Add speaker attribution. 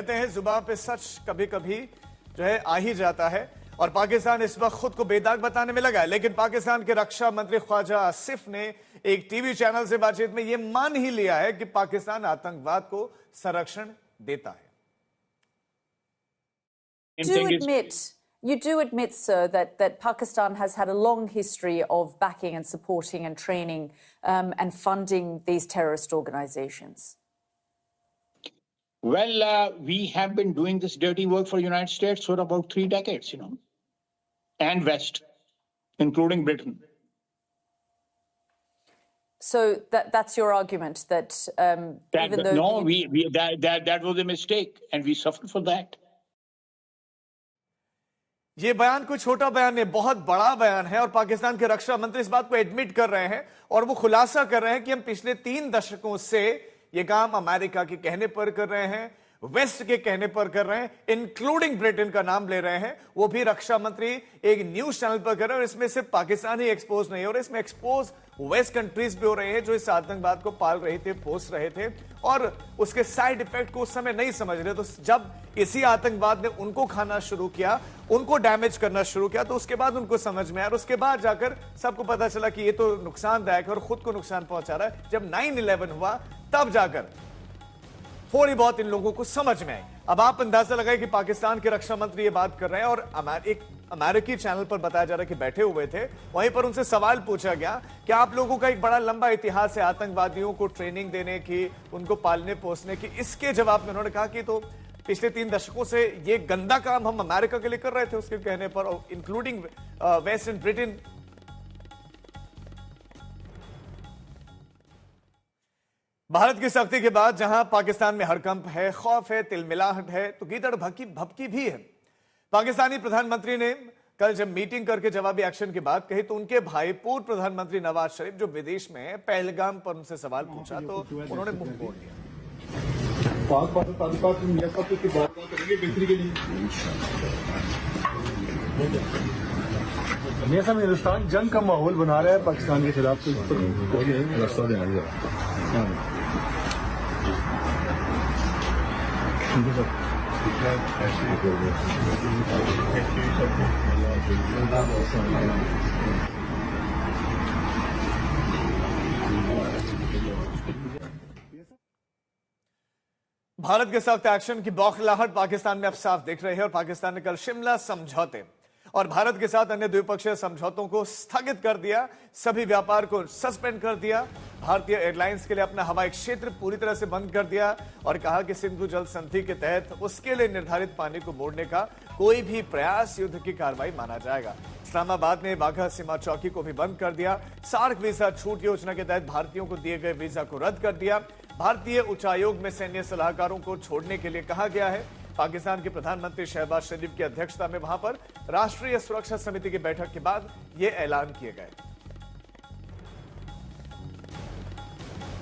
Speaker 1: कहते हैं जुबान पे सच कभी कभी जो है आ ही जाता है और पाकिस्तान इस वक्त खुद को बेदाग बताने में लगा है। लेकिन पाकिस्तान के रक्षा मंत्री ख्वाजा आसिफ ने एक टीवी चैनल से बातचीत में यह मान ही लिया है कि पाकिस्तान आतंकवाद को संरक्षण देता है।
Speaker 2: You do admit, sir, that Pakistan has had a long history of backing and supporting and training and funding these terrorist organizations.
Speaker 3: Well, we have been doing this dirty work for the United States for about 3 decades, and West, including Britain.
Speaker 2: So that's your argument that even though
Speaker 3: that was a mistake, and we suffered for that.
Speaker 1: ये बयान कोई छोटा बयान नहीं, बहुत बड़ा बयान है और पाकिस्तान के रक्षा मंत्री इस बात को एडमिट कर रहे हैं और वो खुलासा कर रहे हैं कि हम पिछले 3 दशकों से ये काम अमेरिका के कहने पर कर रहे हैं, वेस्ट के कहने पर कर रहे हैं, इंक्लूडिंग ब्रिटेन का नाम ले रहे हैं। वो भी रक्षा मंत्री एक न्यूज चैनल पर कर रहे हैं और इसमें सिर्फ पाकिस्तान ही एक्सपोज नहीं हो रहा, इसमें एक्सपोज वेस्ट कंट्रीज भी हो रहे हैं जो इस आतंकवाद को पाल रहे थे, पोस रहे थे और उसके साइड इफेक्ट को उस समय नहीं समझ रहे। तो जब इसी आतंकवाद ने उनको खाना शुरू किया, उनको डैमेज करना शुरू किया, तो उसके बाद उनको समझ में आया और उसके बाद जाकर सबको पता चला कि ये तो नुकसानदायक है और खुद को नुकसान पहुंचा रहा है। जब 9/11 हुआ तब जाकर थोड़ी बहुत इन लोगों को समझ में आई। अब आप अंदाजा लगाए कि पाकिस्तान के रक्षा मंत्री ये बात कर रहे हैं और एक अमेरिकी चैनल पर बताया जा रहा है कि बैठे हुए थे, वहीं पर उनसे सवाल पूछा गया कि आप लोगों का एक बड़ा लंबा इतिहास है आतंकवादियों को ट्रेनिंग देने की, उनको पालने पोसने की। इसके जवाब में उन्होंने कहा कि तो पिछले 3 दशकों से ये गंदा काम हम अमेरिका के लिए कर रहे थे उसके कहने पर, including west and Britain. Bharat की सख्ती के बाद जहां पाकिस्तान में हड़कंप है, खौफ है, तिलमिलाहट है, तो गीदड़ भपकी भी है। पाकिस्तानी प्रधानमंत्री ने कल जब मीटिंग करके जवाबी एक्शन की बात कही तो उनके भाई पूर्व प्रधानमंत्री नवाज शरीफ जो विदेश में है, पहलगाम पर उनसे सवाल पूछा तो उन्होंने मुंह मोड़ लिया।
Speaker 4: हिंदुस्तान जंग का माहौल बना रहा है पाकिस्तान के खिलाफ,
Speaker 1: भारत के सख्त एक्शन की बौखलाहट पाकिस्तान में अब साफ दिख रही है और पाकिस्तान ने कल शिमला समझौते और भारत के साथ अन्य द्विपक्षीय समझौतों को स्थगित कर दिया, सभी व्यापार को सस्पेंड कर दिया, भारतीय एयरलाइंस के लिए अपना हवाई क्षेत्र पूरी तरह से बंद कर दिया और कहा कि सिंधु जल संधि के तहत उसके लिए निर्धारित पानी को मोड़ने का कोई भी प्रयास युद्ध की कार्रवाई माना जाएगा। इस्लामाबाद ने वाघा सीमा चौकी को भी बंद कर दिया। सार्क वीजा छूट योजना के तहत भारतीयों को दिए गए वीजा को रद्द कर दिया। भारतीय उच्चायोग में सैन्य सलाहकारों को छोड़ने के लिए कहा गया है। पाकिस्तान के प्रधानमंत्री शहबाज शरीफ की अध्यक्षता में वहां पर राष्ट्रीय सुरक्षा समिति की बैठक के बाद यह ऐलान किए गए।